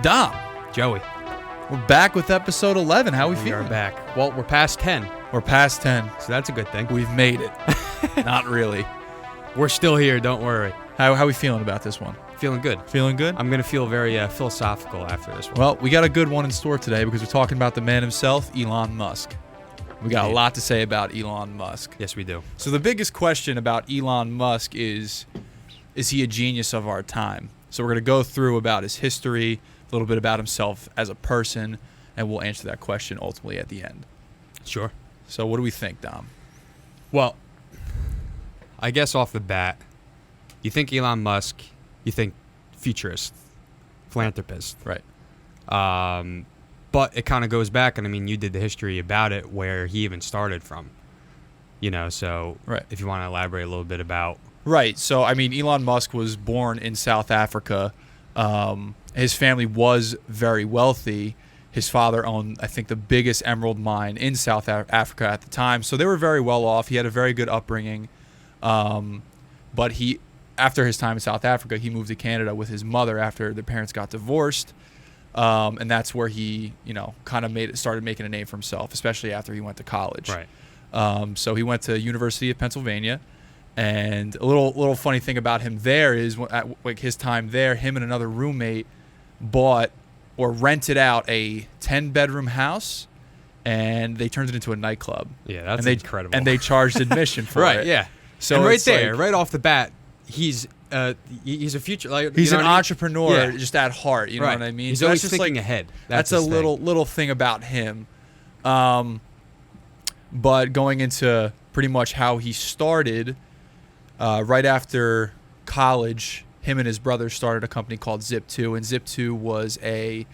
Dom, Joey, we're back with episode 11. How we we feeling? are back. Well, we're past 10, We're past 10. so that's a good thing. We've made it. Not really. We're still here, don't worry. How we feeling about this one? Feeling good. Feeling good? I'm going to feel very philosophical after this one. Well, we got a good one in store today because we're talking about the man himself, Elon Musk. We got a Indeed. lot to say about Elon Musk. Yes, we do. So the biggest question about Elon Musk is he a genius of our time? So we're going to go through about his history, a little bit about himself as a person, and we'll answer that question ultimately at the end. Sure. So what do we think, Dom? Well, I guess off the bat, you think Elon Musk, you think futurist, philanthropist. Right. But it kind of goes back, and I mean, you did the history about it, where he even started from. So Right. if you want to elaborate a little bit about. Right. So, I mean, Elon Musk was born in South Africa. His family was very wealthy. His father owned, I think, the biggest emerald mine in South Africa at the time. So they were very well off. He had a very good upbringing. But after his time in South Africa, he moved to Canada with his mother after their parents got divorced. And that's where he, kind of started making a name for himself, especially after he went to college. Right. So he went to University of Pennsylvania. And a little funny thing about him there is, at his time there, him and another roommate bought or rented out a 10-bedroom house, and they turned it into a nightclub. Yeah, that's incredible. And they charged admission for right, it. yeah. So and right it's there, like, right off the bat, he's a future. he's an what I mean? entrepreneur Yeah. just at heart. You know Right. what I mean? He's So always that's just thinking ahead. That's a his thing. little thing about him. But going into pretty much how he started, right after college, him and his brother started a company called Zip2, and Zip2 was a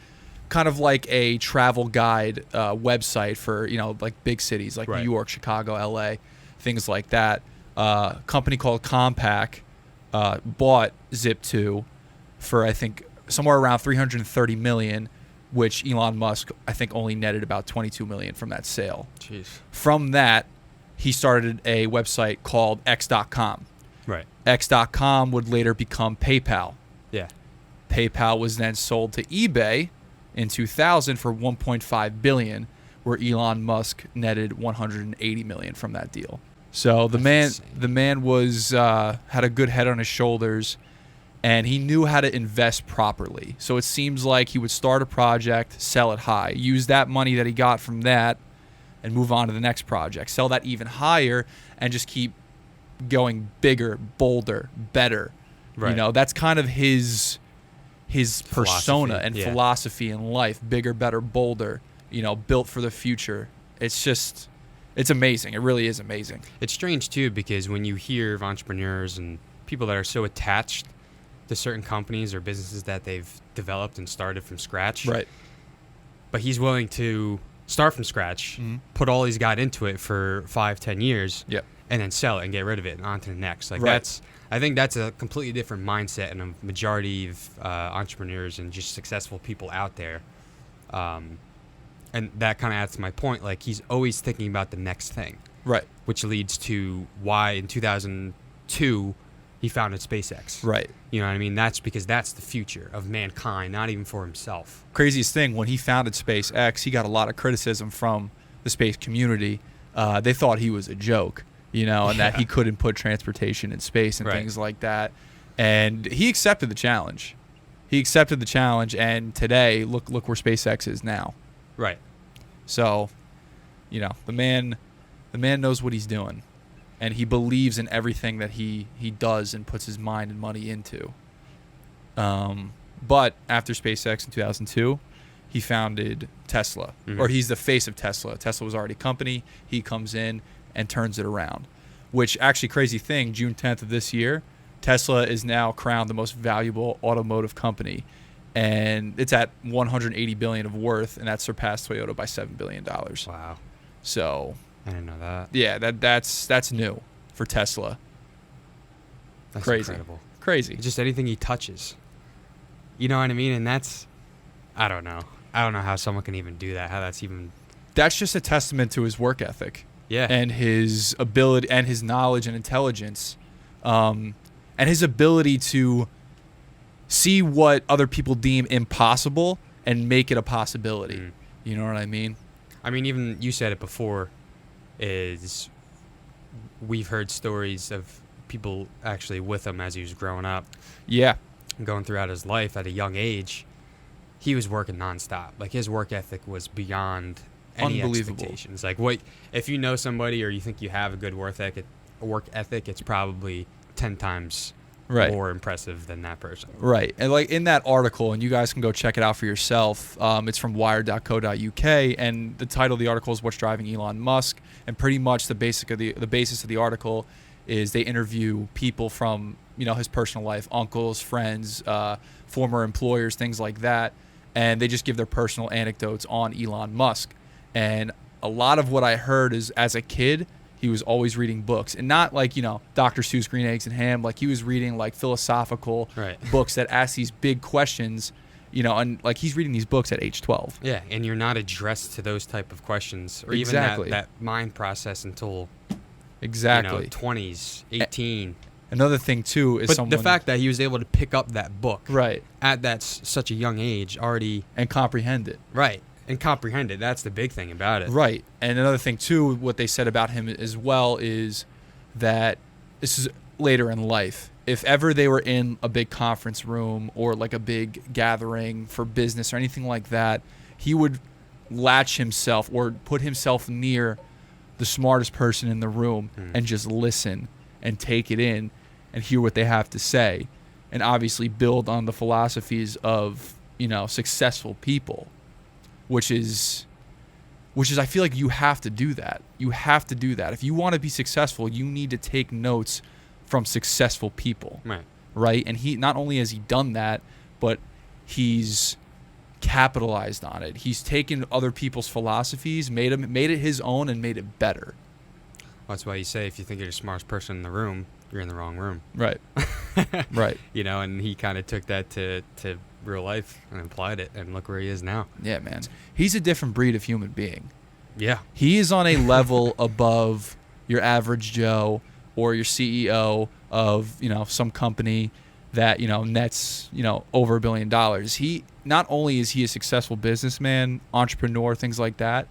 kind of like a travel guide website for like big cities like Right. New York, Chicago, LA, things like that. A company called Compaq bought Zip2 for I think somewhere around $330 million, which Elon Musk I think only netted about $22 million from that sale. Jeez. From that, he started a website called X.com. Right. X.com would later become PayPal. Yeah. PayPal was then sold to eBay in 2000 for $1.5 billion, where Elon Musk netted $180 million from that deal. So the man was had a good head on his shoulders, and he knew how to invest properly. So it seems like he would start a project, sell it high, use that money that he got from that, and move on to the next project, sell that even higher, and just keep going bigger, bolder, better. Right. That's kind of his persona and yeah. philosophy in life. Bigger, better, bolder, built for the future. It's amazing. It really is amazing. It's strange, too, because when you hear of entrepreneurs and people that are so attached to certain companies or businesses that they've developed and started from scratch. Right. But he's willing to start from scratch, put all he's got into it for 5-10 years, Yep. and then sell it and get rid of it and on to the next. Right. I think that's a completely different mindset in a majority of entrepreneurs and just successful people out there. And that kind of adds to my point. Like, he's always thinking about the next thing. Right. Which leads to why in 2002 he founded SpaceX. Right. You know what I mean? That's because that's the future of mankind, not even for himself. Craziest thing, when he founded SpaceX, he got a lot of criticism from the space community. They thought he was a joke, and that he couldn't put transportation in space and Right. things like that. And he accepted the challenge. And today, look where SpaceX is now. Right. So, the man knows what he's doing, and he believes in everything that he does and puts his mind and money into. But after SpaceX in 2002, he founded Tesla, or he's the face of Tesla. Tesla was already a company. He comes in and turns it around, which actually crazy thing, June 10th of this year, Tesla is now crowned the most valuable automotive company. And it's at $180 billion of worth, and that surpassed Toyota by $7 billion. Wow. So, I didn't know that. yeah, that's new for Tesla. That's Crazy. incredible. Crazy. Just anything he touches. You know what I mean? And that's, I don't know. I don't know how someone can even do that. How that's even. That's just a testament to his work ethic. Yeah. And his ability and his knowledge and intelligence, and his ability to see what other people deem impossible and make it a possibility. You know what I mean? I mean, even you said it before, is we've heard stories of people actually with him as he was growing up. Yeah. Going throughout his life at a young age, he was working nonstop. Like, his work ethic was beyond any Unbelievable. expectations. Like, what if you know somebody or you think you have a good work ethic, it's probably 10 times more impressive than that person. Right. And like in that article, and you guys can go check it out for yourself, it's from wired.co.uk, and the title of the article is What's Driving Elon Musk, and pretty much the basis of the article is they interview people from, his personal life, uncles, friends, former employers, things like that, and they just give their personal anecdotes on Elon Musk. And a lot of what I heard is, as a kid, he was always reading books, and not like, Dr. Seuss, Green Eggs and Ham. Like, he was reading like philosophical books that ask these big questions, and like he's reading these books at age 12. Yeah, and you're not addressed to those type of questions or Exactly. even that mind process until Exactly. 20s, 18. Another thing too is the fact that he was able to pick up that book at that such a young age already and comprehend it. Right. And comprehend it. That's the big thing about it. Right. And another thing, too, what they said about him as well is that this is later in life. If ever they were in a big conference room or like a big gathering for business or anything like that, he would latch himself or put himself near the smartest person in the room and just listen and take it in and hear what they have to say, and obviously build on the philosophies of, successful people. Which is I feel like you have to do that. You have to do that. If you want to be successful, you need to take notes from successful people. Right? And he not only has he done that, but he's capitalized on it. He's taken other people's philosophies, made it his own, and made it better. Well, that's why you say if you think you're the smartest person in the room, you're in the wrong room. Right. Right. And he kind of took that to real life and applied it, and look where he is now. Yeah, man. He's a different breed of human being. Yeah. He is on a level above your average Joe or your CEO of, some company that, nets, over $1 billion. He not only is he a successful businessman, entrepreneur, things like that,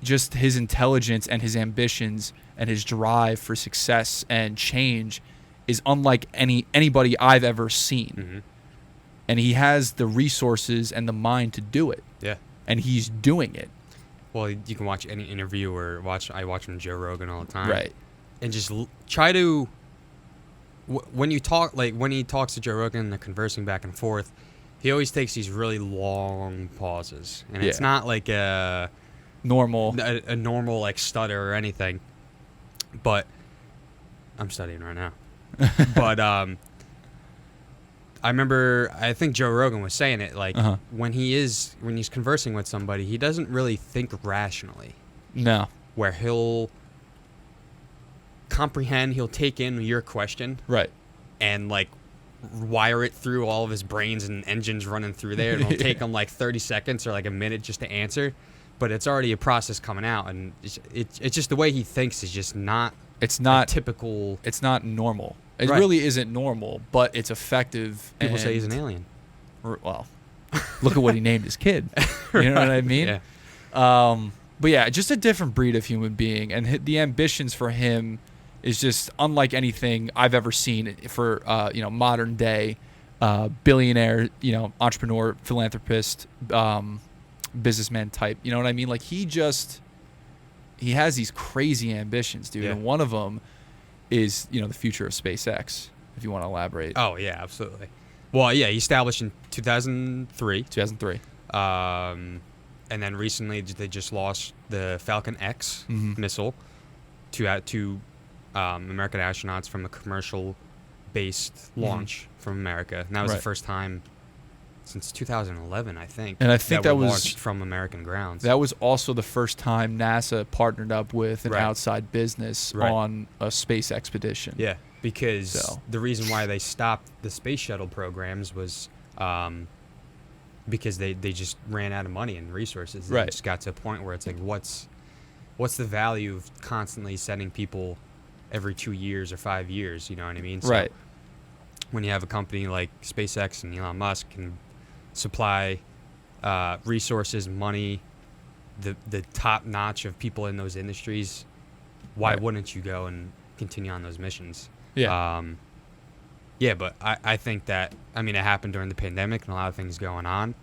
just his intelligence and his ambitions and his drive for success and change is unlike anybody I've ever seen. Mm-hmm. And he has the resources and the mind to do it. Yeah. And he's doing it. Well, you can watch any interview or I watch from Joe Rogan all the time. Right. And just try to, when he talks to Joe Rogan and they're conversing back and forth, he always takes these really long pauses. And it's not like a normal like stutter or anything. But I'm studying right now. But I think Joe Rogan was saying it, like, when he's conversing with somebody, he doesn't really think rationally. No. Where he'll comprehend, he'll take in your question. Right. And, like, wire it through all of his brains and engines running through there. And it'll take him, like, 30 seconds or, like, a minute just to answer. But it's already a process coming out. And it's just the way he thinks is just not... It's not typical... It's not normal. It really isn't normal, but it's effective. People say he's an alien. Well, look at what he named his kid. You know what I mean? Yeah. But yeah, just a different breed of human being. And the ambitions for him is just unlike anything I've ever seen for, modern day billionaire, entrepreneur, philanthropist, businessman type. You know what I mean? Like, he has these crazy ambitions, dude. Yeah. And one of them is, the future of SpaceX, if you want to elaborate. Oh, yeah, absolutely. Well, yeah, he established in 2003. And then recently they just launched the Falcon X missile to American astronauts from a commercial-based launch from America. And that was the first time since 2011, I think. And I think that was launched from American grounds. That was also the first time NASA partnered up with an outside business on a space expedition. Yeah, because the reason why they stopped the space shuttle programs was because they just ran out of money and resources. It just got to a point where it's like, what's the value of constantly sending people every 2 years or 5 years? You know what I mean? So, when you have a company like SpaceX and Elon Musk can supply resources, money, the top notch of people in those industries, why wouldn't you go and continue on those missions? Yeah. Yeah, but I think that, I mean, it happened during the pandemic and a lot of things going on.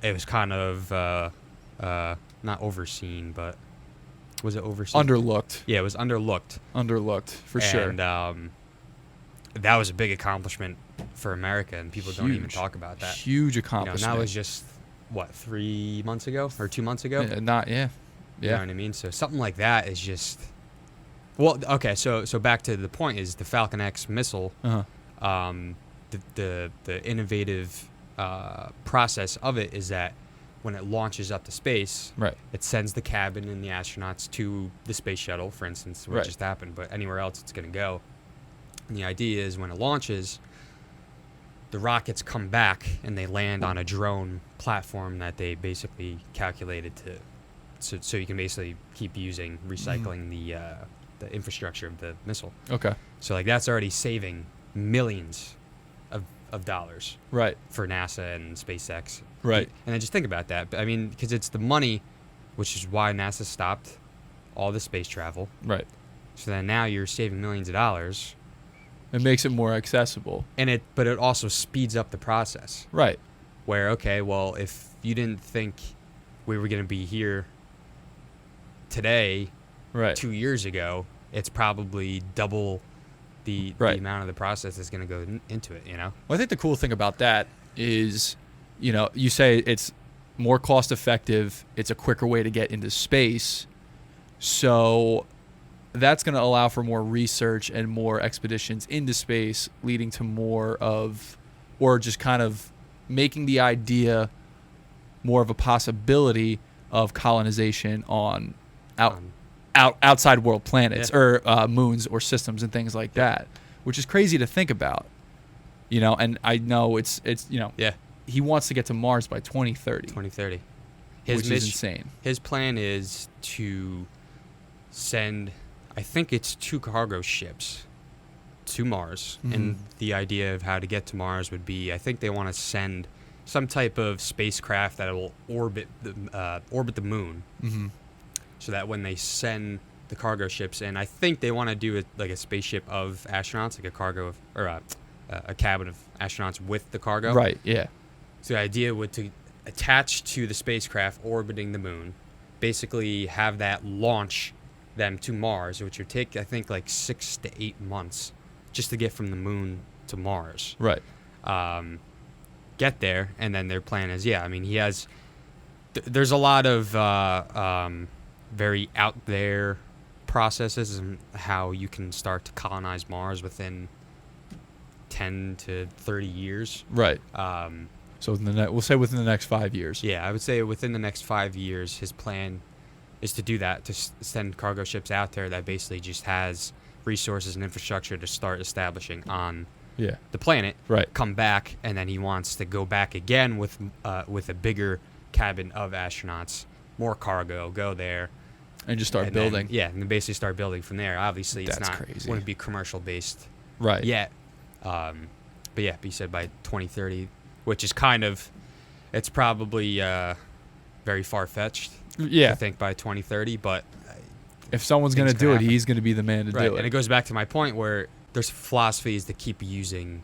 It was kind of not overseen, but was it overseen? Underlooked. Yeah, it was underlooked. Underlooked, for sure. And that was a big accomplishment for America, and people don't even talk about that. Huge accomplishment. And that was just, 3 months ago or 2 months ago? Yeah. You know what I mean? So something like that is just... Well, okay, so back to the point is the Falcon X missile, the innovative process of it is that when it launches up to space, it sends the cabin and the astronauts to the space shuttle, for instance, where it just happened, but anywhere else it's going to go. And the idea is when it launches, the rockets come back and they land on a drone platform that they basically calculated so you can basically keep recycling the infrastructure of the missile. Okay. So like that's already saving millions of dollars for NASA and SpaceX. Right. And then just think about that. I mean, because it's the money, which is why NASA stopped all the space travel. Right. So then now you're saving millions of dollars. It makes it more accessible. But it also speeds up the process. Right. Where, okay, well, if you didn't think we were going to be here today, 2 years ago, it's probably double the amount of the process that's going to go into it, you know? Well, I think the cool thing about that is, you say it's more cost effective, it's a quicker way to get into space. So that's going to allow for more research and more expeditions into space, leading to more of, or just kind of making the idea more of a possibility of colonization on outside world planets or moons or systems and things like that, which is crazy to think about. And I know it's he wants to get to Mars by 2030. 2030. Which is insane. His plan is to send, I think it's 2 cargo ships to Mars. Mm-hmm. And the idea of how to get to Mars would be, I think they want to send some type of spacecraft that will orbit the moon. Mm-hmm. So that when they send the cargo ships in, I think they want to do it like a spaceship of astronauts, like a cargo or a cabin of astronauts with the cargo. Right. Yeah. So the idea would to attach to the spacecraft orbiting the moon, basically have that launch them to Mars, which would take, I think, like 6 to 8 months just to get from the moon to Mars. Right. Get there, and then their plan is, he has... there's a lot of very out there processes and how you can start to colonize Mars within 10 to 30 years. Right. So we'll say within the next 5 years. Yeah, I would say within the next 5 years, his plan is to do that, to send cargo ships out there that basically just has resources and infrastructure to start establishing on the planet. Right. Come back, and then he wants to go back again with a bigger cabin of astronauts, more cargo, go there. And just start building. And then basically start building from there. Obviously, That's it's not crazy. Wouldn't be commercial based yet. But he said by 2030, which is kind of, it's probably very far-fetched to think by 2030, but if someone's going to do it, he's going to be the man to do it. And it goes back to my point where there's philosophies to keep using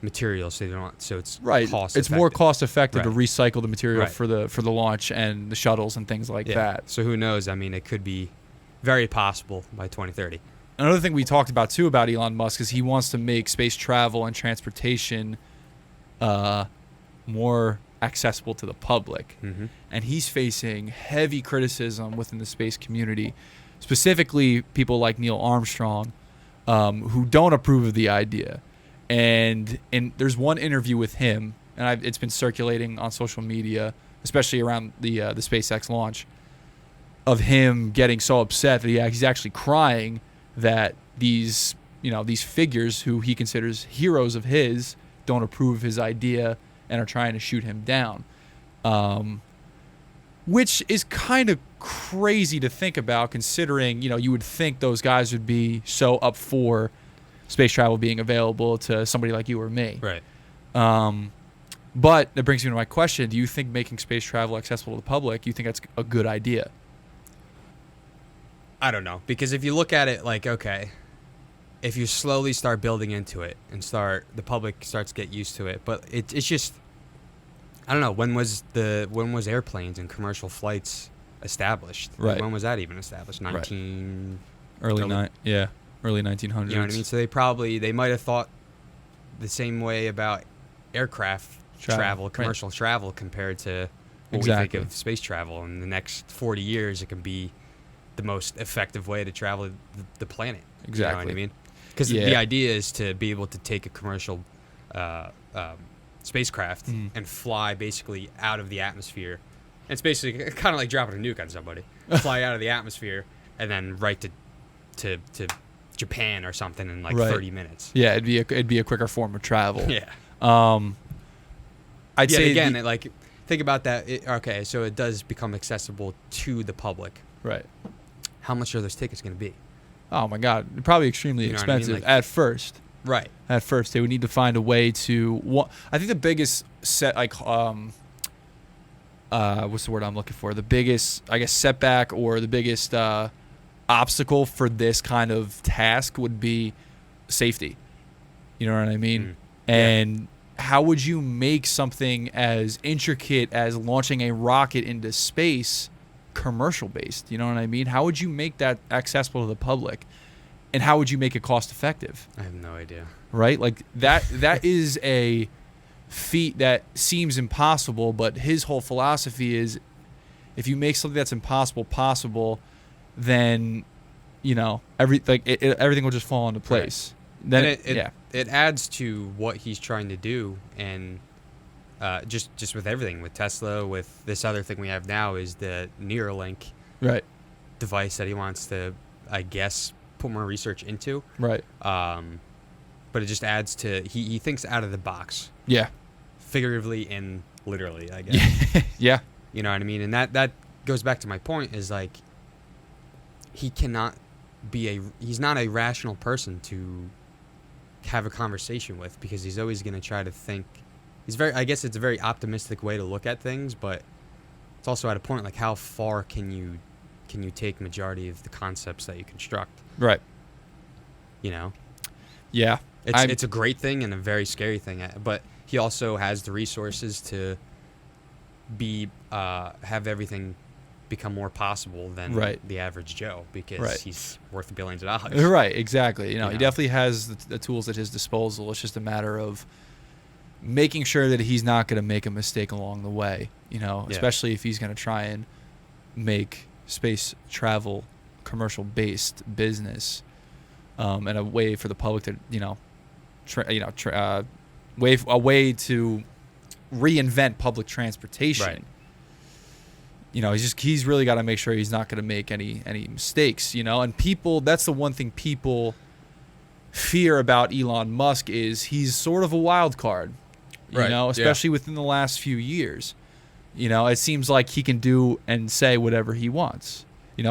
materials so it's cost it's more cost effective to recycle the material for the launch and the shuttles and things like that. So who knows? I mean, it could be very possible by 2030. Another thing we talked about too about Elon Musk is he wants to make space travel and transportation more accessible to the public. Mm-hmm. And he's facing heavy criticism within the space community, specifically people like Neil Armstrong, who don't approve of the idea. And there's one interview with him, and it's been circulating on social media, especially around the SpaceX launch, of him getting so upset that he's actually crying that these figures who he considers heroes of his don't approve of his idea and are trying to shoot him down, which is kind of crazy to think about, considering you would think those guys would be so up for space travel being available to somebody like you or me. Right. But that brings me to my question. Do you think making space travel accessible to the public, you think that's a good idea? I don't know. Because if you look at it like, okay, if you slowly start building into it and the public starts to get used to it. But it's just, I don't know. When was airplanes and commercial flights established? Right. When was that even established? Right. Early 1900s. You know what I mean? So they might have thought the same way about aircraft travel, commercial travel, compared to what we think of space travel. In the next 40 years, it can be the most effective way to travel the planet. Exactly. You know what I mean? Because the idea is to be able to take a commercial spacecraft and fly basically out of the atmosphere. And it's basically kind of like dropping a nuke on somebody. Fly out of the atmosphere and then right to Japan or something in 30 minutes. Yeah, it'd be a quicker form of travel. Yeah. I'd say again, think about that. Okay, so it does become accessible to the public. Right. How much are those tickets going to be? Oh my God, probably extremely expensive at first. Right. At first, they would need to find a way to. I think the biggest what's the word I'm looking for? The biggest, I guess, setback or the biggest obstacle for this kind of task would be safety. You know what I mean? And how would you make something as intricate as launching a rocket into space commercial based? You know what I mean? How would you make that accessible to the public? And how would you make it cost effective? I have no idea. Right? Like that is a feat that seems impossible, but his whole philosophy is if you make something that's impossible possible, then everything will just fall into place. Right. Then it adds to what he's trying to do, and just with everything, with Tesla, with this other thing we have now is the Neuralink device that he wants to, I guess, put more research into. Right. But it just adds to he thinks out of the box. Yeah. Figuratively and literally, I guess. Yeah. You know what I mean? And that goes back to my point is like he's not a rational person to have a conversation with, because he's always going to try to think. I guess it's a very optimistic way to look at things, but it's also at a point like how far can you take majority of the concepts that you construct? Right. You know? Yeah. It's a great thing and a very scary thing, but he also has the resources to have everything become more possible than the average Joe, because he's worth billions of dollars. Right, exactly. He definitely has the tools at his disposal. It's just a matter of making sure that he's not going to make a mistake along the way, especially if he's going to try and make space travel commercial-based business and a way for the public to, a way to reinvent public transportation. Right. He's really got to make sure he's not going to make any mistakes, and that's the one thing people fear about Elon Musk is he's sort of a wild card, especially within the last few years. It seems like he can do and say whatever he wants. He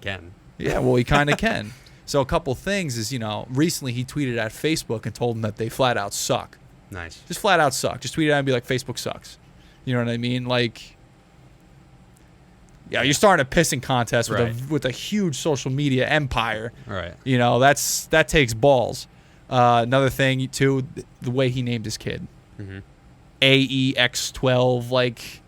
can. Yeah, well, he kind of can. So a couple things is, recently he tweeted at Facebook and told them that they flat out suck. Nice. Just flat out suck. Just tweet it out and be like, Facebook sucks. You know what I mean? Like, yeah, you're starting a pissing contest with a huge social media empire. Right. That takes balls. Another thing too, the way he named his kid. Mm-hmm. AEX12, like,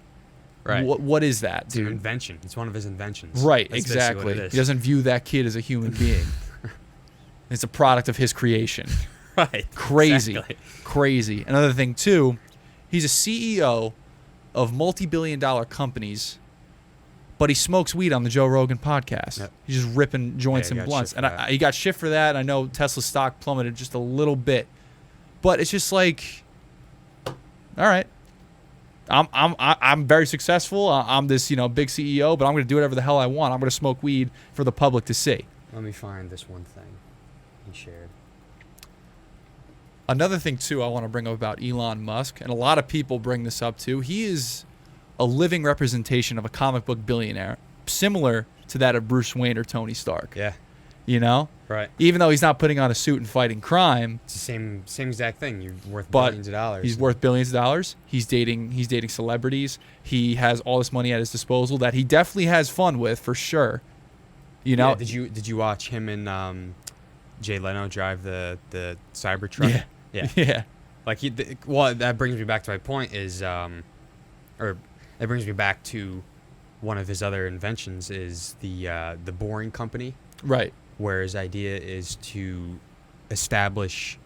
what is that, It's dude? an invention. It's one of his inventions. Right, That's exactly. what it is. He doesn't view that kid as a human being. It's a product of his creation. Right. Crazy. Exactly. Crazy. Another thing too, he's a CEO of multi-billion-dollar companies, but he smokes weed on the Joe Rogan podcast. Yep. He's just ripping joints and blunts. And he got shit for that. I know Tesla's stock plummeted just a little bit. But it's just like, all right, I'm very successful. I'm this, big CEO, but I'm going to do whatever the hell I want. I'm going to smoke weed for the public to see. Let me find this one thing he shared. Another thing, too, I want to bring up about Elon Musk, and a lot of people bring this up, too. He is a living representation of a comic book billionaire, similar to that of Bruce Wayne or Tony Stark. Yeah. You know? Right. Even though he's not putting on a suit and fighting crime. It's the same exact thing. You're worth But billions of dollars. he's worth billions of dollars. He's dating celebrities. He has all this money at his disposal that he definitely has fun with, for sure. You know? Yeah, did you watch him and Jay Leno drive the Cybertruck? Yeah. Yeah. Yeah. Like well, that brings me back to my point is, or it brings me back to one of his other inventions is the Boring Company, Right. where his idea is to establish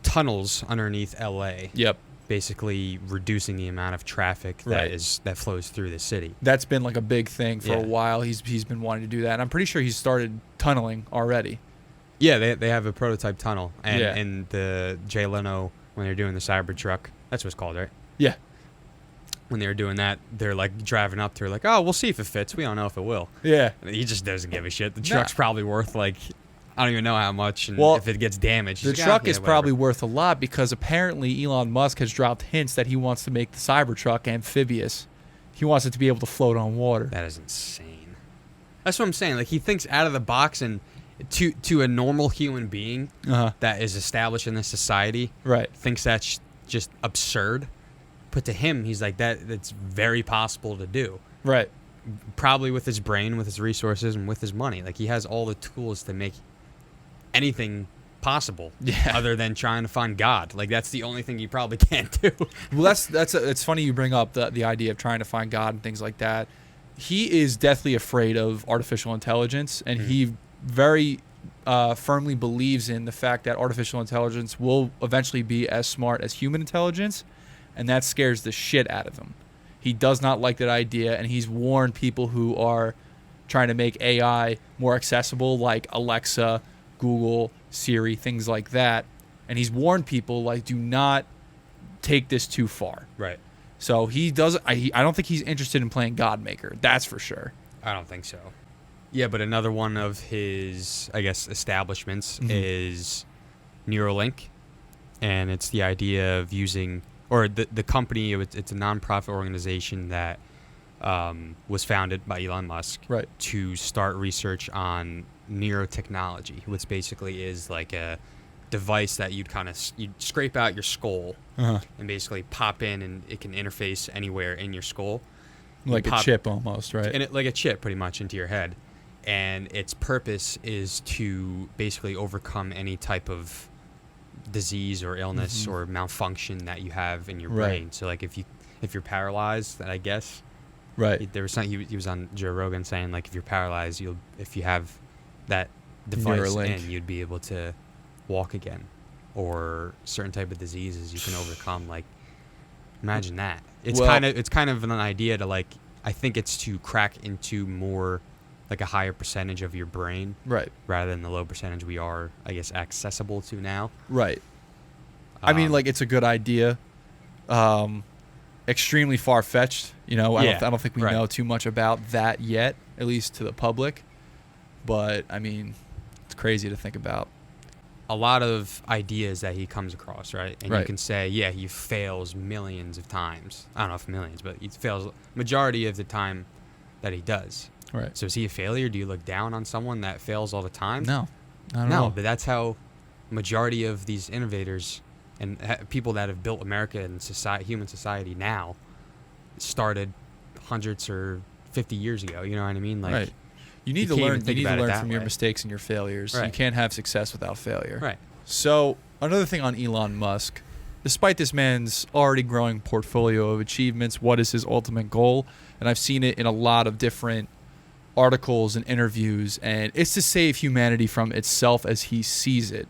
tunnels underneath LA. Yep. Basically reducing the amount of traffic that flows through the city. That's been like a big thing for Yeah. a while. He's been wanting to do that. And I'm pretty sure he's started tunneling already. Yeah, they have a prototype tunnel, and Yeah. and the Jay Leno, when they're doing the Cybertruck, that's what it's called, right? Yeah. When they were doing that, they're like driving up to her, like, oh, we'll see if it fits. We don't know if it will. Yeah. And he just doesn't give a shit. The Nah. truck's probably worth like, I don't even know how much, and Well, if it gets damaged, The he's like, truck yeah, is whatever. probably worth a lot because apparently Elon Musk has dropped hints that he wants to make the Cybertruck amphibious. He wants it to be able to float on water. That is insane. That's what I'm saying. Like, he thinks out of the box, and to a normal human being Uh-huh. that is established in this society, Right. thinks that's just absurd. But to him, he's like, that's very possible to do. Right. Probably with his brain, with his resources, and with his money. Like, he has all the tools to make anything possible. Yeah. Other than trying to find God. Like, that's the only thing he probably can't do. Well, it's funny you bring up the idea of trying to find God and things like that. He is deathly afraid of artificial intelligence, and he very firmly believes in the fact that artificial intelligence will eventually be as smart as human intelligence, and that scares the shit out of him. He does not like that idea, and he's warned people who are trying to make AI more accessible, like Alexa, Google, Siri, things like that. And he's warned people, like, do not take this too far. Right. So he doesn't. I don't think he's interested in playing Godmaker. That's for sure. I don't think so. Yeah, but another one of his, I guess, establishments is Neuralink. And it's the idea of using, or the company, it's a nonprofit organization that was founded by Elon Musk Right. to start research on neurotechnology, which basically is like a device that you'd scrape out your skull Uh-huh. and basically pop in, and it can interface anywhere in your skull. Like a pop- chip almost, right? And it, like a chip pretty much into your head. And its purpose is to basically overcome any type of disease or illness or malfunction that you have in your Right. brain. So like if you're paralyzed, I guess Right. there was something he was on Joe Rogan saying, like, if you're paralyzed, if you have that device Neuralink. in, you'd be able to walk again, or certain type of diseases you can overcome. Like, imagine that. It's Well- kind of an idea to, like, I think it's to crack into more like a higher percentage of your brain Right. rather than the low percentage we are, I guess, accessible to now. Right. I mean, like, it's a good idea. Extremely far-fetched. You know, I don't think we right. know too much about that yet, at least to the public. But, I mean, it's crazy to think about. A lot of ideas that he comes across, right? And Right. you can say, yeah, he fails millions of times. I don't know if millions, but he fails majority of the time that he does. Right. So is he a failure? Do you look down on someone that fails all the time? No. Not at No, all. but that's how majority of these innovators and people that have built America and human society now started hundreds or 50 years ago. You know what I mean? Like, Right. You need you to can't learn. even You think need to about it learn that from your way. mistakes and your failures. You Right. can't have success without failure. Right. So another thing on Elon Musk, despite this man's already growing portfolio of achievements, what is his ultimate goal? And I've seen it in a lot of different articles and interviews, and it's to save humanity from itself as he sees it.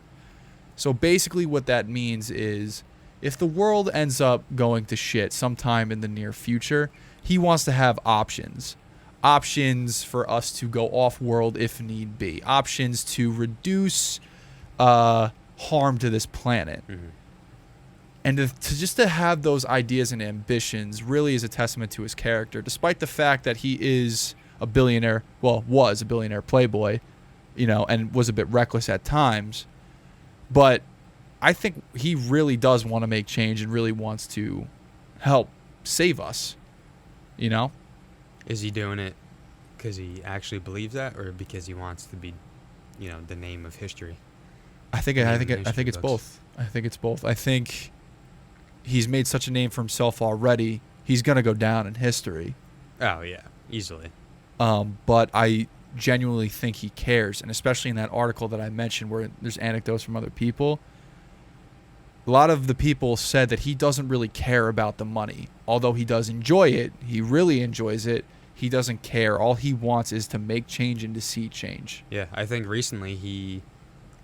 So basically what that means is, if the world ends up going to shit sometime in the near future, he wants to have options. Options for us to go off-world if need be. Options to reduce harm to this planet. And to have those ideas and ambitions really is a testament to his character, despite the fact that he is a billionaire, well, was a billionaire playboy, you know, and was a bit reckless at times. But I think he really does want to make change and really wants to help save us, you know? is he doing it because he actually believes that, or because he wants to be the name of history. I think it's both. I think it's both. I think he's made such a name for himself already. He's gonna go down in history. Oh yeah, easily. But I genuinely think he cares, and especially in that article that I mentioned where there's anecdotes from other people. A lot of the people said that he doesn't really care about the money. Although he does enjoy it, he really enjoys it, he doesn't care. All he wants is to make change and to see change. Yeah, I think recently he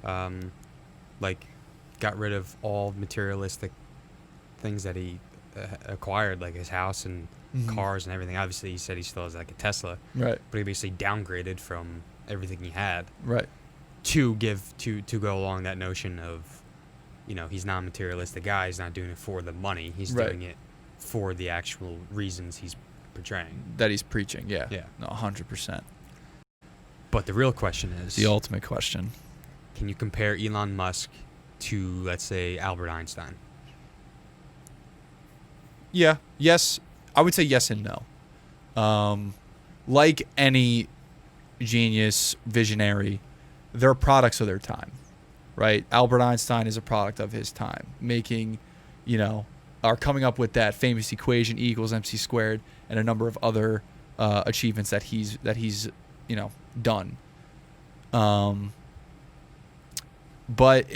got rid of all materialistic things that he acquired, like his house and cars and everything. Obviously, he said he still has like a Tesla. Right. But he basically downgraded from everything he had. Right. To go along that notion of, he's not a materialistic guy. He's not doing it for the money. He's doing it for the actual reasons he's portraying. That he's preaching, yeah. Yeah. No, 100%. But the real question is... The ultimate question. Can you compare Elon Musk to, let's say, Albert Einstein? Yeah. Yes. I would say yes and no. Like any genius, visionary, they're products of their time, right? Albert Einstein is a product of his time, making, or coming up with that famous equation E equals MC squared and a number of other achievements that he's done. But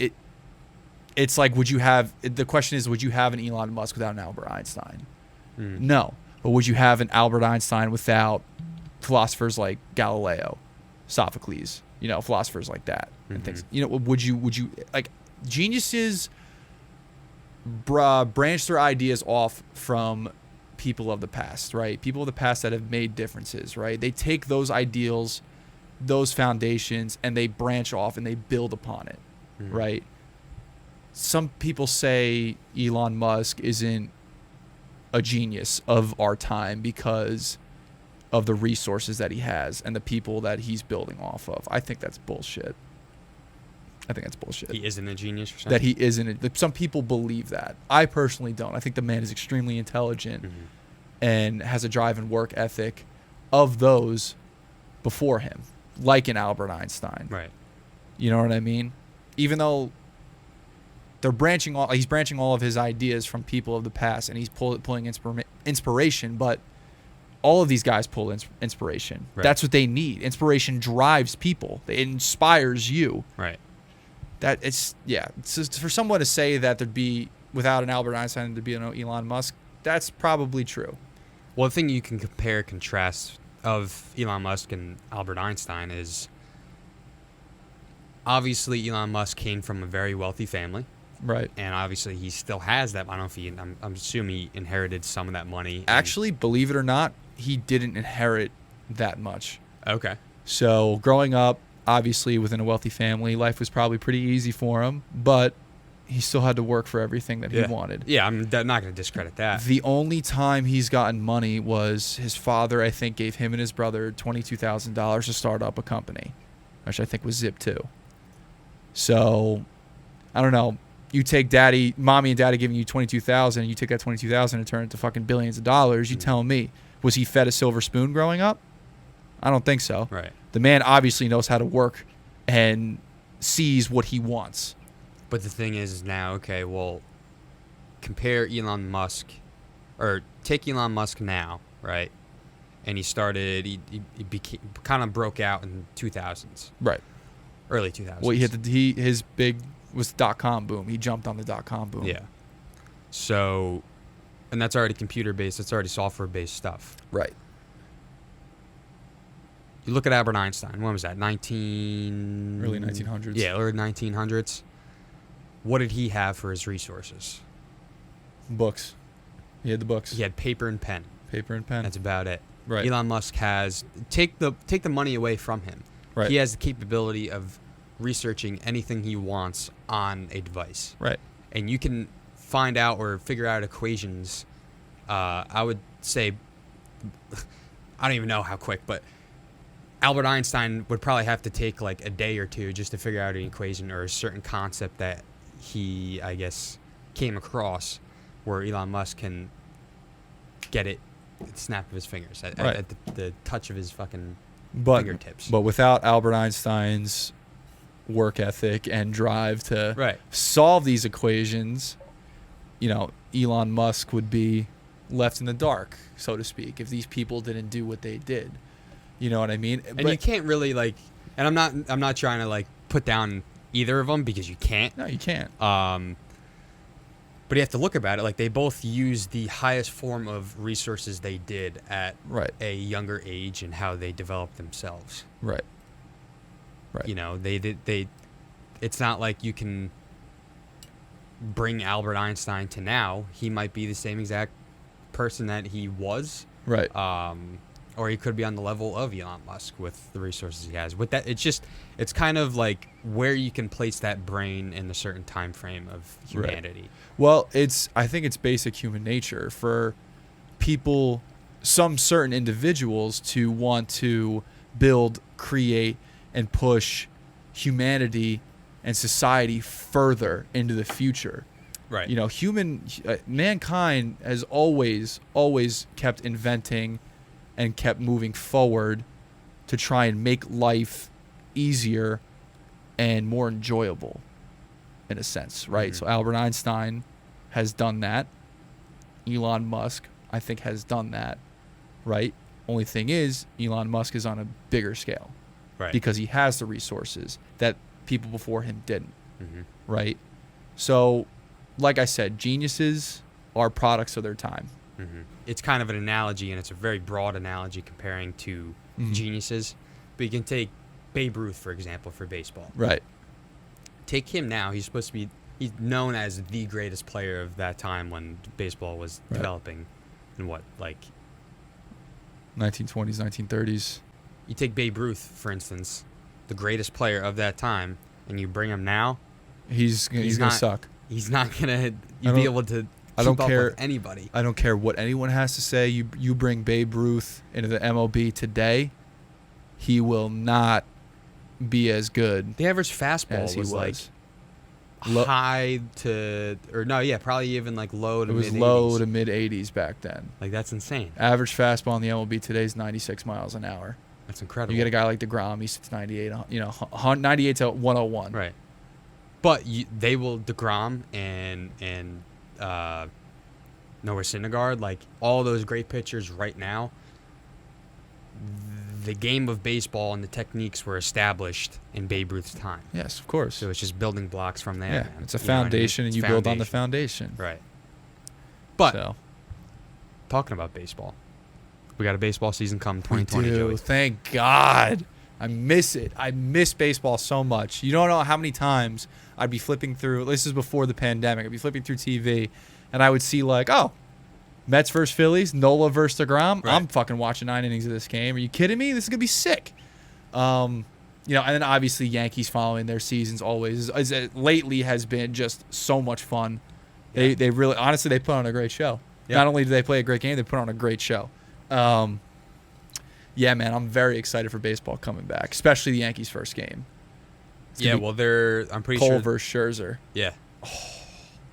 it's like, the question is, would you have an Elon Musk without an Albert Einstein? No. But would you have an Albert Einstein without philosophers like Galileo, Sophocles, philosophers like that and things? Would you like geniuses branch their ideas off from people of the past, right? People of the past that have made differences, right? They take those ideals, those foundations, and they branch off and they build upon it, right? Some people say Elon Musk isn't a genius of our time because of the resources that he has and the people that he's building off of. I think that's bullshit. He isn't a genius or something? That he isn't. Some people believe that. I personally don't. I think the man is extremely intelligent and has a drive and work ethic of those before him, like an Albert Einstein. Right. You know what I mean? Even though he's branching all of his ideas from people of the past, and he's pulling inspiration, but all of these guys pull inspiration. Right. That's what they need. Inspiration drives people. It inspires you. Right. It's just for someone to say that there'd be, without an Albert Einstein, there'd be an Elon Musk, that's probably true. Well, the thing you can compare, contrast of Elon Musk and Albert Einstein is, obviously Elon Musk came from a very wealthy family. Right. And obviously he still has that. I don't know if I'm assuming he inherited some of that money. Actually, believe it or not, he didn't inherit that much. Okay. So growing up, obviously within a wealthy family, life was probably pretty easy for him, but he still had to work for everything that he wanted. Yeah, I'm not going to discredit that. The only time he's gotten money was his father, I think, gave him and his brother $22,000 to start up a company, which I think was Zip2. So, I don't know. You take mommy and daddy giving you $22,000, and you take that $22,000 and turn it to fucking billions of dollars. You tell me, was he fed a silver spoon growing up? I don't think so. Right. The man obviously knows how to work and sees what he wants. But the thing is now, okay, well, compare Elon Musk, or take Elon Musk now, right? And he kind of broke out in 2000s. Right. Early 2000s. Well, his big was .com boom. He jumped on the .com boom. Yeah. So, and that's already computer-based. It's already software-based stuff. Right. You look at Albert Einstein. When was that? Early 1900s. Yeah, early 1900s. What did he have for his resources? Books. He had the books. He had paper and pen. Paper and pen. That's about it. Right. Elon Musk has take the money away from him. Right. He has the capability of researching anything he wants on a device. Right. And you can find out or figure out equations. I would say, I don't even know how quick, but Albert Einstein would probably have to take like a day or two just to figure out an equation or a certain concept that he, I guess, came across, where Elon Musk can get it at the snap of his fingers, at the touch of his fucking fingertips. But without Albert Einstein's work ethic and drive to Right. solve these equations, Elon Musk would be left in the dark, so to speak, if these people didn't do what they did. You know what I mean? And you can't really and I'm not trying to put down either of them because you can't. No, you can't. But you have to look about it. They both used the highest form of resources they did at a younger age and how they developed themselves. Right. They it's not like you can bring Albert Einstein to now. He might be the same exact person that he was. Right. Or he could be on the level of Elon Musk with the resources he has. With that, it's kind of where you can place that brain in a certain time frame of humanity. Right. Well, I think it's basic human nature for people, some certain individuals, to want to build, create, and push humanity and society further into the future. Right. Mankind has always kept inventing and kept moving forward to try and make life easier and more enjoyable, in a sense, right? Mm-hmm. So Albert Einstein has done that. Elon Musk, I think, has done that, right? Only thing is, Elon Musk is on a bigger scale, right? Because he has the resources that people before him didn't, mm-hmm. right? So, like I said, geniuses are products of their time. Mm-hmm. It's kind of an analogy, and it's a very broad analogy comparing to geniuses. But you can take Babe Ruth, for example, for baseball. Right. Take him now. He's known as the greatest player of that time when baseball was developing in 1920s, 1930s. You take Babe Ruth, for instance, the greatest player of that time, and you bring him now. He's going to suck. He's not going to be able to keep up with anybody. I don't care what anyone has to say. You bring Babe Ruth into the MLB today, he will not be as good. The average fastball was high to, probably even low to mid 80s. It was low to mid 80s back then. That's insane. Average fastball in the MLB today is 96 miles an hour. That's incredible. You get a guy like DeGrom, he's 98, 98 to 101. Right. But they will DeGrom and Noah Syndergaard, all those great pitchers right now. The game of baseball and the techniques were established in Babe Ruth's time. Yes, of course. So it's just building blocks from there. Yeah, Man. it's a foundation, and you build on the foundation. Right. But talking about baseball, we got a baseball season come 2020. We do. Joey. Thank God. I miss it. I miss baseball so much. You don't know how many times I'd be flipping through. This is before the pandemic. I'd be flipping through TV, and I would see Mets versus Phillies, Nola versus DeGrom. Right. I'm fucking watching 9 innings of this game. Are you kidding me? This is gonna be sick. And then obviously Yankees following their seasons always lately has been just so much fun. Yeah. They really, honestly, they put on a great show. Yeah. Not only do they play a great game, they put on a great show. Yeah, man, I'm very excited for baseball coming back, especially the Yankees' first game. I'm pretty Cole sure. versus Scherzer. Yeah. Oh,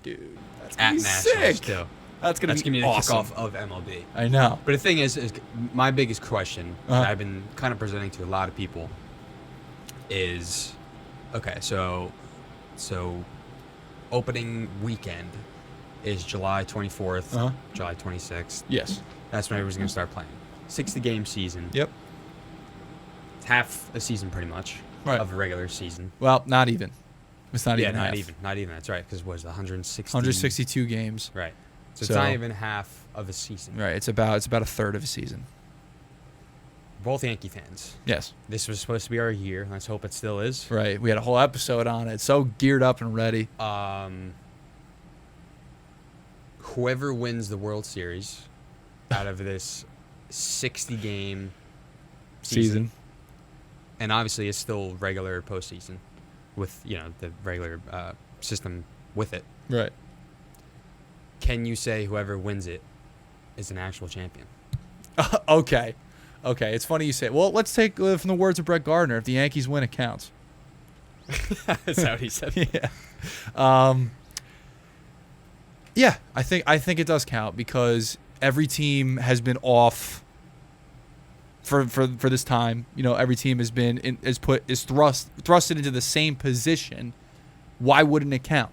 dude, that's At gonna be Nationals sick. too. That's gonna be the awesome. kickoff of MLB. I know. But the thing is my biggest question that I've been kind of presenting to a lot of people is, okay, so opening weekend is July 24th, July 26th. Yes. That's when everyone's going to start playing. 60-game season. Yep. It's half a season pretty much of a regular season. Well, not even. It's not even half. Not even. That's right, because it was 160. 162 games. Right. So it's not even half of a season. Right. It's about a third of a season. Both Yankee fans. Yes. This was supposed to be our year. Let's hope it still is. Right. We had a whole episode on it. So geared up and ready. Whoever wins the World Series out of this 60-game season, and obviously it's still regular postseason with the regular system with it. Right. Can you say whoever wins it is an actual champion? Okay. It's funny you say. Well, let's take from the words of Brett Gardner. If the Yankees win, it counts. That's how he said it. Yeah. Yeah, I think it does count because every team has been off for this time, every team has been thrusted into the same position. Why wouldn't it count?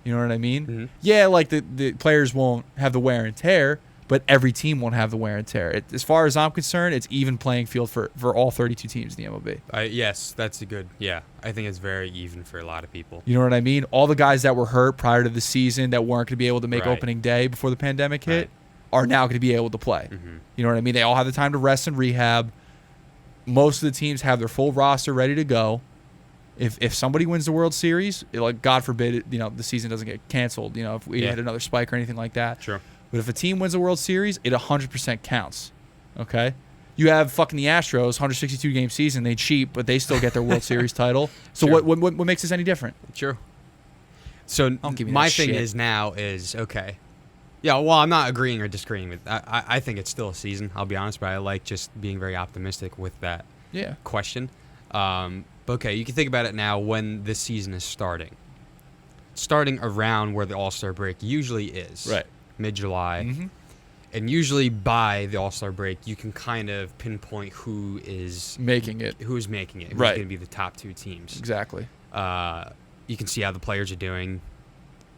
You know what I mean? Mm-hmm. Yeah, like the players won't have the wear and tear, but every team won't have the wear and tear. As far as I'm concerned, it's even playing field for all 32 teams in the MLB. Yes, that's a good. Yeah, I think it's very even for a lot of people. You know what I mean? All the guys that were hurt prior to the season that weren't going to be able to make Right. opening day before the pandemic hit Right. are now going to be able to play. Mm-hmm. You know what I mean? They all have the time to rest and rehab. Most of the teams have their full roster ready to go. If somebody wins the World Series, like God forbid, the season doesn't get canceled. If we hit another spike or anything like that. Sure. But if a team wins the World Series, it 100% counts. Okay. You have fucking the Astros, 162 game season. They cheat, but they still get their World Series title. So Sure. what makes this any different? True. So Don't give me my that thing shit. is now is okay. Yeah, well, I'm not agreeing or disagreeing with. I think it's still a season. I'll be honest, but I like just being very optimistic with that Yeah. question. But okay, you can think about it now when this season is starting around where the All-Star break usually is, Right. mid-July, Mm-hmm. and usually by the All-Star break you can kind of pinpoint who is Making it. who's making it, who's Right. going to be the top two teams. Exactly. You can see how the players are doing.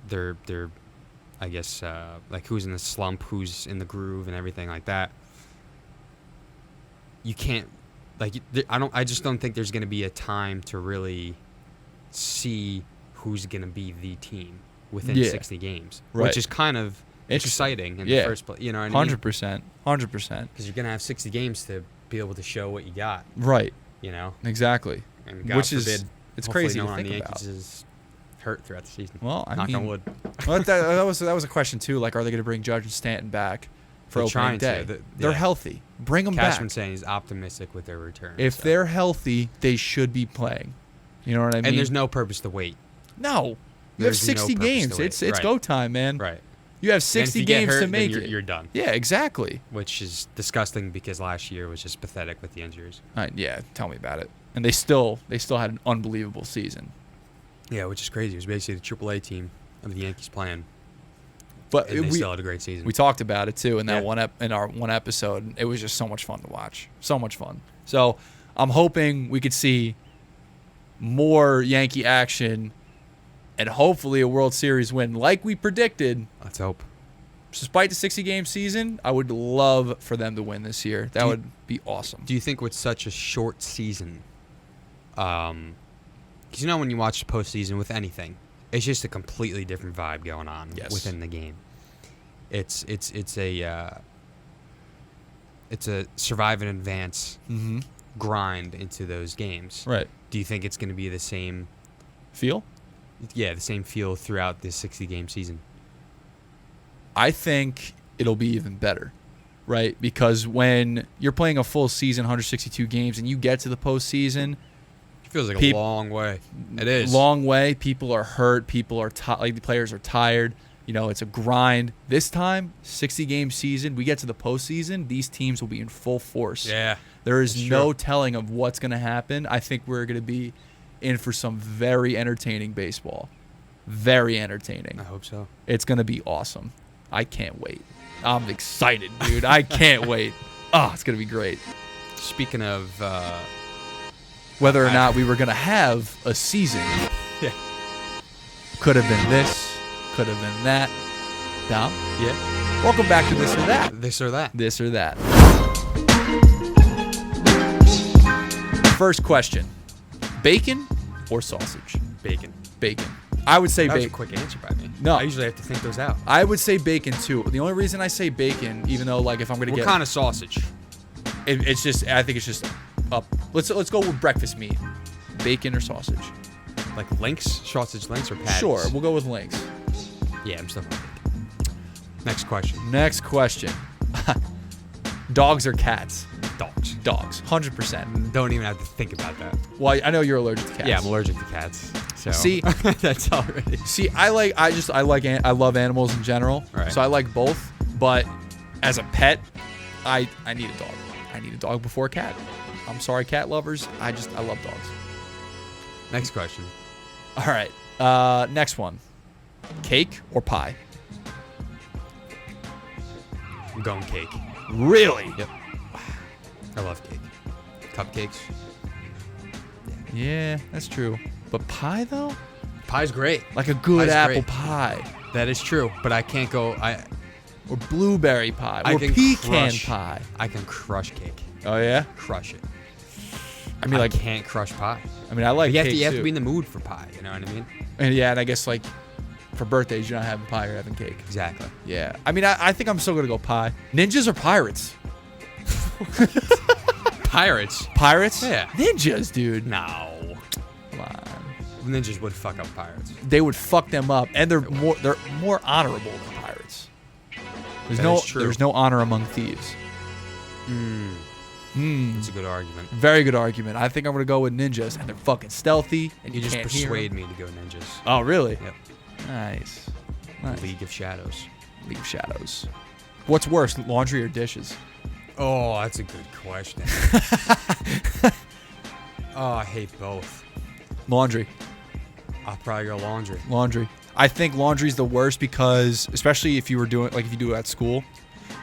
They're I guess like who's in the slump, who's in the groove, and everything like that. You can't I just don't think there's going to be a time to really see who's going to be the team within 60 games, Right. which is kind of exciting in the first place. You know what I mean? 100%. 100%. Because you're going to have 60 games to be able to show what you got. Right. You know, Exactly. and God Which forbid, is it's hopefully crazy no to one on think the about. Yankees is hurt throughout the season. Well, I Knock mean, on wood. well, that was a question too. Like, are they going to bring Judge and Stanton back for They're opening trying to. day? They're Yeah. healthy. Bring them back. Cashman's saying he's optimistic with their return. If so. they're healthy, they should be playing. You know what I mean? And there's no purpose to wait. no. You have There's no 60 purpose games. to wait. It's Right. go time, man. Right. You have And if 60 you get games hurt, to then make you're, it. You're done. Yeah, exactly. Which is disgusting because last year was just pathetic with the injuries. Yeah, tell me about it. And they still had an unbelievable season. Yeah, which is crazy. It was basically the AAA team of the Yankees playing, But and they still had a great season. we talked about it too in that Yeah. in our one episode. It was just so much fun to watch. So much fun. So I'm hoping we could see more Yankee action and hopefully a World Series win like we predicted. Let's hope. Despite the 60-game season, I would love for them to win this year. That would be awesome. Do you think with such a short season, because when you watch the postseason with anything, it's just a completely different vibe going on within the game. It's a survive and advance Mm-hmm. grind into those games. Right. Do you think it's going to be the same? Feel? Yeah, the same feel throughout this 60-game season. I think it'll be even better, right? Because when you're playing a full season, 162 games, and you get to the postseason, It feels like a long way. It is. long way. People are hurt. People are the players are tired. It's a grind. This time, 60-game season, we get to the postseason, these teams will be in full force. Yeah. There is that's no true. telling of what's going to happen. I think we're going to be in for some very entertaining baseball. Very entertaining. I hope so. It's going to be awesome. I can't wait. I'm excited, dude. I can't wait. Oh, it's going to be great. Speaking of, Whether or not we were going to have a season. Yeah. Could have been this. Could have been that. Dom, yeah, welcome back to This or That. this or that. This or that. First question. Bacon or sausage? Bacon. Bacon. I would say That was a bacon. quick answer by me. No. I usually have to think those out. I would say bacon too. The only reason I say bacon, even though if I'm gonna What get, kind of sausage? it's just I think it's just up. Let's go with breakfast meat, bacon or sausage. Like links, sausage links, or patties? Sure, we'll go with links. Yeah, I'm still going bacon. Next question. Next question. Dogs or cats? Dogs. Dogs, 100%. Don't even have to think about that. Well, I know you're allergic to cats. Yeah, I'm allergic to cats. So See- that's already. See, I love animals in general. Right. So I like both. But as a pet, I need a dog. I need a dog before a cat. I'm sorry, cat lovers. I love dogs. Next question. All right. Next one. Cake or pie? I'm going cake. Really? Yep. I love cake. Cupcakes. Yeah, that's true. But pie though? Pie's great. Like a good Pie's apple great. pie. That is true, but I can't go. Or blueberry pie. I Or can pecan crush- pie. I can crush cake. Oh yeah? Crush it. I mean, I like, can't crush pie. I mean, I like You have, cake to, you have too. to be in the mood for pie. You know what I mean? And yeah, and I guess like for birthdays, you're not having pie, you're having cake. Exactly. Yeah. I mean, I think I'm still gonna go pie. Ninjas or pirates? Pirates. Pirates? Yeah. Ninjas, dude. No. Come on. Ninjas would fuck up pirates. They would fuck them up, and they're more honorable than pirates. That is true. There's no honor among thieves. That's a good argument. Very good argument. I think I'm gonna go with ninjas, and they're fucking stealthy, and You just can't hear 'em. persuade me to go ninjas. Oh, really? Yep. Nice. League of Shadows. League of Shadows. What's worse, laundry or dishes? Oh, that's a good question. Oh, I hate both. Laundry. I'll probably go laundry. Laundry. I think laundry's the worst because, especially if you were doing, like if you do it at school,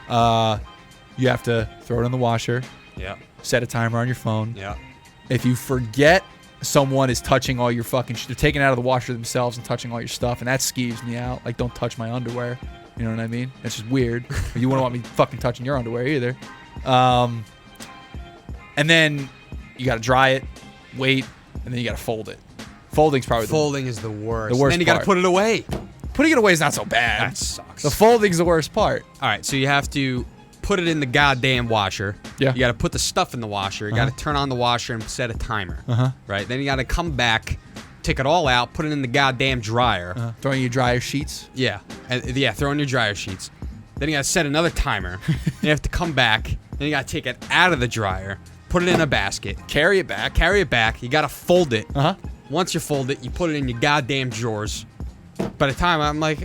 you have to throw it in the washer, Yeah. set a timer on your phone. Yeah. If you forget, someone is touching all your fucking they're taking it out of the washer themselves and touching all your stuff, and that skeeves me out. Like, don't touch my underwear. You know what I mean? It's just weird. But you wouldn't want me fucking touching your underwear either. And then you got to dry it, wait, and then you got to fold it. Folding's probably Folding is the worst. the worst Then you got to part. put it away. Putting it away is not so bad. That sucks. The folding's the worst part. All right, so you have to put it in the goddamn washer. Yeah. You got to put the stuff in the washer. You got to turn on the washer and set a timer. Right? Then you got to come back, take it all out, put it in the goddamn dryer. Throwing your dryer sheets. Yeah. Throw in your dryer sheets. Then you got to set another timer. You have to come back. Then you got to take it out of the dryer, put it in a basket, Carry it back. carry it back. You got to fold it. Uh-huh. Once you fold it, you put it in your goddamn drawers. By the time I'm like,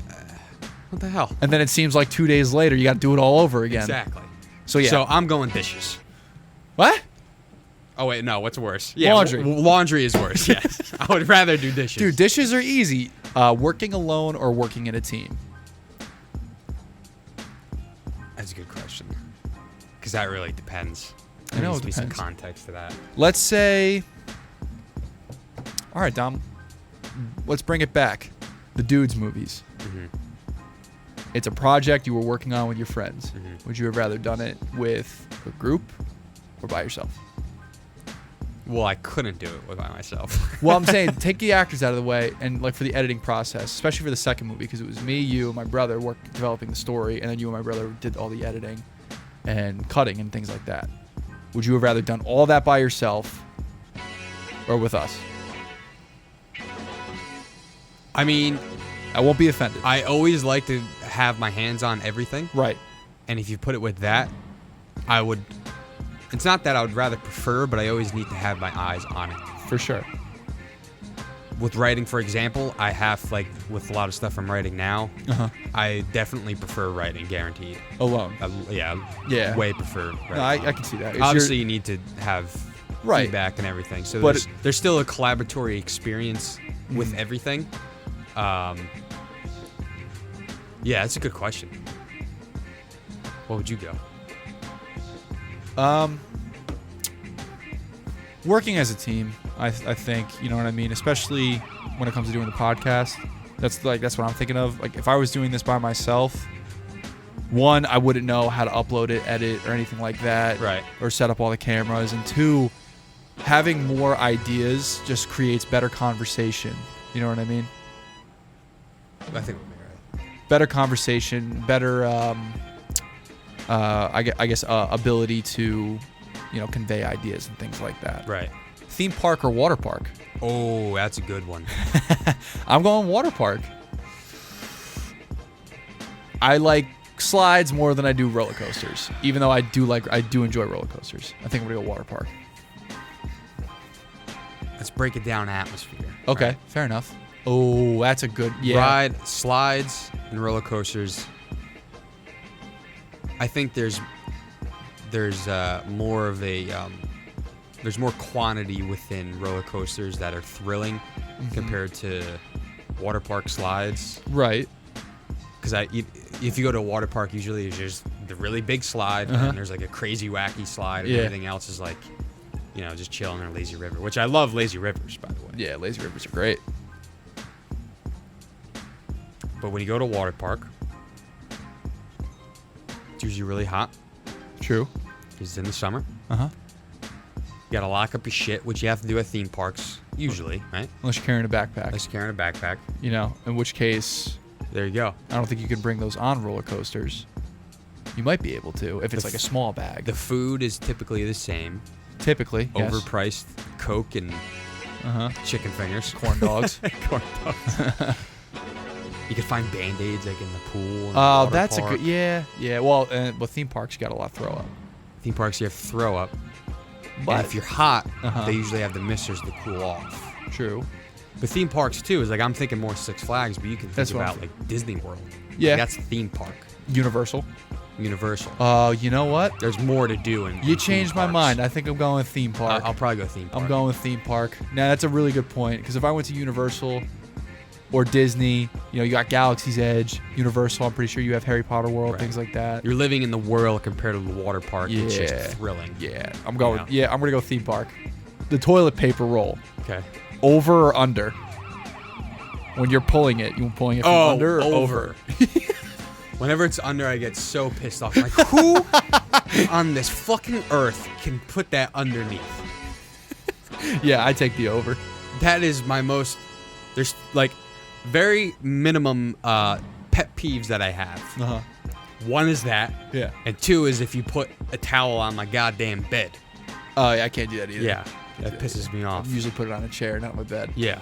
what the hell? And then it seems like 2 days later, you got to do it all over again. Exactly. So, yeah. So I'm going dishes. What? Oh, wait, no, what's worse? Yeah, Laundry. Laundry is worse, yes. I would rather do dishes. Dude, dishes are easy. Working alone or working in a team? That's a good question. Because that really depends. I know, There needs it to be some depends. context to that. Let's say... All right, Dom. Let's bring it back. The Dudes movies. It's a project you were working on with your friends. Would you have rather done it with a group or by yourself? Well, I couldn't do it by myself. Well, I'm saying take the actors out of the way and like for the editing process, especially for the second movie, because it was me, you, and my brother developing the story, and then you and my brother did all the editing and cutting and things like that. Would you have rather done all that by yourself or with us? I mean, I won't be offended. I always like to have my hands on everything. Right. And if you put it with that, I would... It's not that I would rather prefer, but I always need to have my eyes on it. For sure. With writing, for example, I have, like, with a lot of stuff I'm writing now, I definitely prefer writing, guaranteed. Alone. Yeah. Way prefer writing. No, I can see that. It's Obviously, you need to have Right. feedback and everything. So But there's still a collaboratory experience with everything. Yeah, that's a good question. What would you go? Working as a team, I think, you know what I mean, especially when it comes to doing the podcast. That's what I'm thinking of. Like, if I was doing this by myself, one, I wouldn't know how to upload it, edit, or anything like that. Right. Or set up all the cameras. And two, having more ideas just creates better conversation. You know what I mean? I think we'll be right. Better conversation, better, I guess, ability to, you know, convey ideas and things like that. Right. Theme park or water park? Oh, that's a good one. I'm going water park. I like slides more than I do roller coasters, even though I do enjoy roller coasters. I think I'm gonna go water park. Let's break it down atmosphere. Okay, right? fair enough. Oh, that's a good Ride, slides, and roller coasters. I think there's more of a there's more quantity within roller coasters that are thrilling compared to water park slides. Right. Because if you go to a water park, usually you're just the really big slide, and then there's like a crazy wacky slide, and everything else is like, you know, just chilling in a lazy river, which I love lazy rivers, by the way. Yeah, lazy rivers are great. But when you go to a water park, it's usually really hot. True. It's in the summer. Uh-huh. You gotta lock up your shit, which you have to do at theme parks, usually, right? Unless you're carrying a backpack. Unless you're carrying a backpack. You know, in which case, There you go. I don't think you can bring those on roller coasters. You might be able to if it's like a small bag. The food is typically the same. Typically, yes. Overpriced Coke and chicken fingers. Corn dogs. Corn dogs. You can find Band-Aids like in the pool. Oh, that's a good. Yeah. Well, theme parks, you got a lot of throw up. Theme parks, you have throw up. But And if you're hot, they usually have the misters to cool off. True. But theme parks too is like, I'm thinking more Six Flags, but you can think That's what about I'm like Disney World. Yeah. Like, that's a theme park. Universal. Universal. You know what? There's more to do in You changed my mind. I think I'm going with theme park. I'll probably go theme park. I'm going with theme park. Now that's a really good point because if I went to Universal or Disney, you know, you got Galaxy's Edge, Universal. I'm pretty sure you have Harry Potter World, Right. things like that. You're living in the world compared to the water park. Yeah. It's just thrilling. Yeah, I'm going. You know? I'm gonna go theme park. The toilet paper roll, Okay. over or under? When you're pulling it, you pulling it from under or over? Whenever it's under, I get so pissed off. I'm like, who on this fucking earth can put that underneath? Yeah, I take the over. That is my most. There's like very minimum pet peeves that I have. Uh-huh. One is that. Yeah. And two is if you put a towel on my goddamn bed. Oh, yeah, I can't do that either. Yeah. That pisses me I off. usually put it on a chair, not on my bed. Yeah.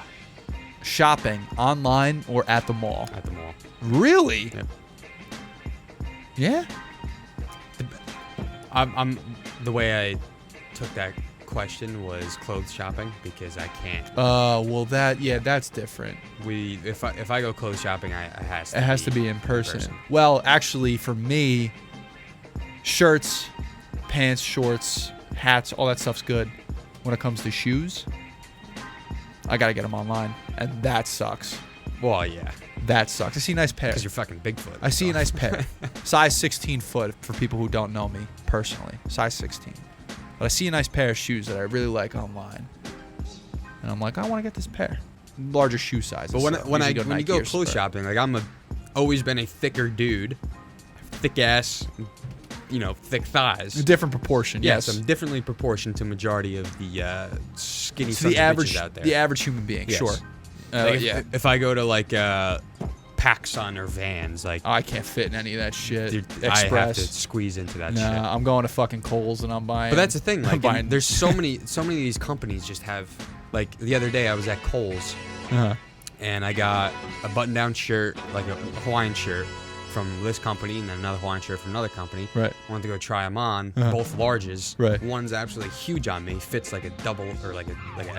Shopping online or at the mall? At the mall. Really? Yep. Yeah. I'm the way I took that question was clothes shopping because I can't. Well, that's different. If I go clothes shopping, it has to be in person. Well, actually, for me, shirts, pants, shorts, hats, all that stuff's good. When it comes to shoes, I gotta get them online, and that sucks. Well, yeah, That sucks. I see a nice pair. because you're fucking Bigfoot. I see a nice pair. Size 16 foot for people who don't know me personally. Size 16. But I see a nice pair of shoes that I really like online, and I'm like, I want to get this pair. Larger shoe sizes. But when you go clothes shopping, like always been a thicker dude, thick ass, thick thighs. A different proportion. Yes. I'm differently proportioned to majority of the skinny To sons the of average, bitches out there. the average human being. Yes. Sure. Like Yeah. if I go to like PacSun or Vans, like Oh, I can't fit in any of that shit. dude, I have to Express. squeeze into that shit. Nah, I'm going to fucking Kohl's and I'm buying. But that's the thing. I'm Like, buying. there's so many of these companies just have. Like the other day, I was at Kohl's Uh-huh. and I got a button-down shirt, like a Hawaiian shirt from this company, and then another Hawaiian shirt from another company. Right. I wanted to go try them on, Uh-huh. both larges. Right. One's absolutely huge on me, fits like a double or like an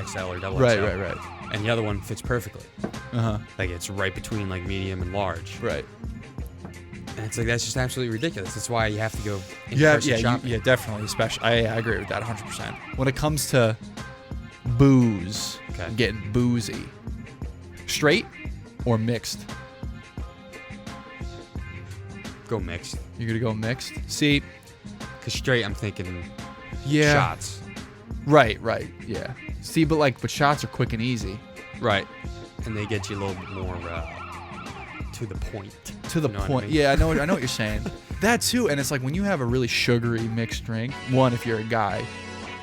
XL or double Right, XL. right. And the other one fits perfectly. Uh-huh. Like it's right between like medium and large. Right. And it's like that's just absolutely ridiculous. That's why you have to go in Yeah, person shopping. yeah, definitely. Especially, I agree with that 100%. When it comes to booze, Okay. getting boozy, straight or mixed? Go mixed. You're gonna go mixed. See, Cause straight, I'm thinking yeah, shots. Right, yeah. See, but shots are quick and easy. Right. And they get you a little bit more to the point. To the You know what I point. mean? Yeah, I know what you're saying. That too, and it's like when you have a really sugary mixed drink. One, if you're a guy,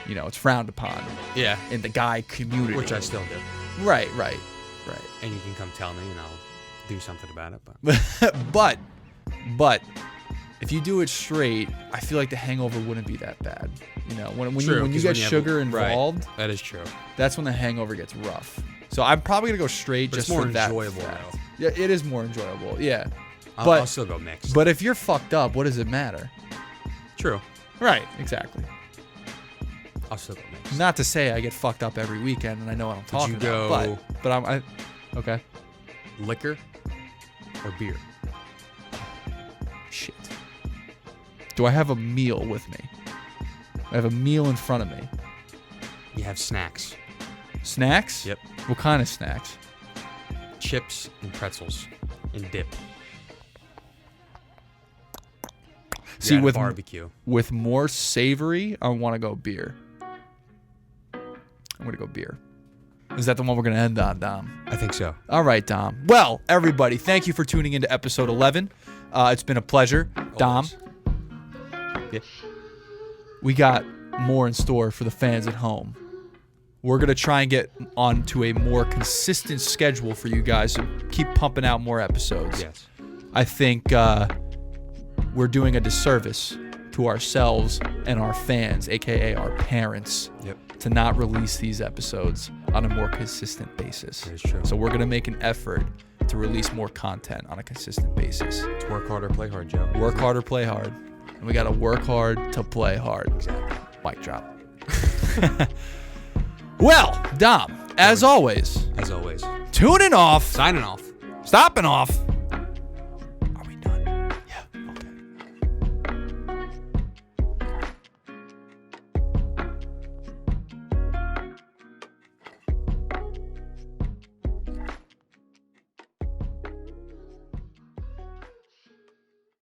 it's frowned upon Yeah. in the guy community. Which I still do. Right. And you can come tell me and I'll do something about it. but if you do it straight, I feel like the hangover wouldn't be that bad. When True, you 'cause get when you have- sugar involved, That is true. that's when the hangover gets rough. So I'm probably gonna go straight But just it's more for that. enjoyable, fact. though. Yeah, it is more enjoyable. Yeah, I'll still go mixed. but if you're fucked up, what does it matter? True. Right. Exactly. I'll still go mixed. Not to say I get fucked up every weekend and I know what I'm talking you go- about, but okay. Liquor or beer? Shit. Do I have a meal with me? I have a meal in front of me. You have snacks. Snacks? Yep. What kind of snacks? Chips and pretzels and dip. See, with barbecue. With more savory, I want to go beer. I'm going to go beer. Is that the one we're going to end on, Dom? I think so. All right, Dom. Well, everybody, thank you for tuning into episode 11. It's been a pleasure. Always. Dom, Yeah. we got more in store for the fans at home. We're going to try and get onto a more consistent schedule for you guys to keep pumping out more episodes. Yes. I think we're doing a disservice to ourselves and our fans, a.k.a. our parents, to not release these episodes on a more consistent basis. That is true. So we're going to make an effort to release more content on a consistent basis. It's work hard or play hard, Joe. Work hard or play hard. And we got to work hard to play hard. Exactly. Mic drop. Well, Dom, as always, As always. tuning off, Signing off. stopping off.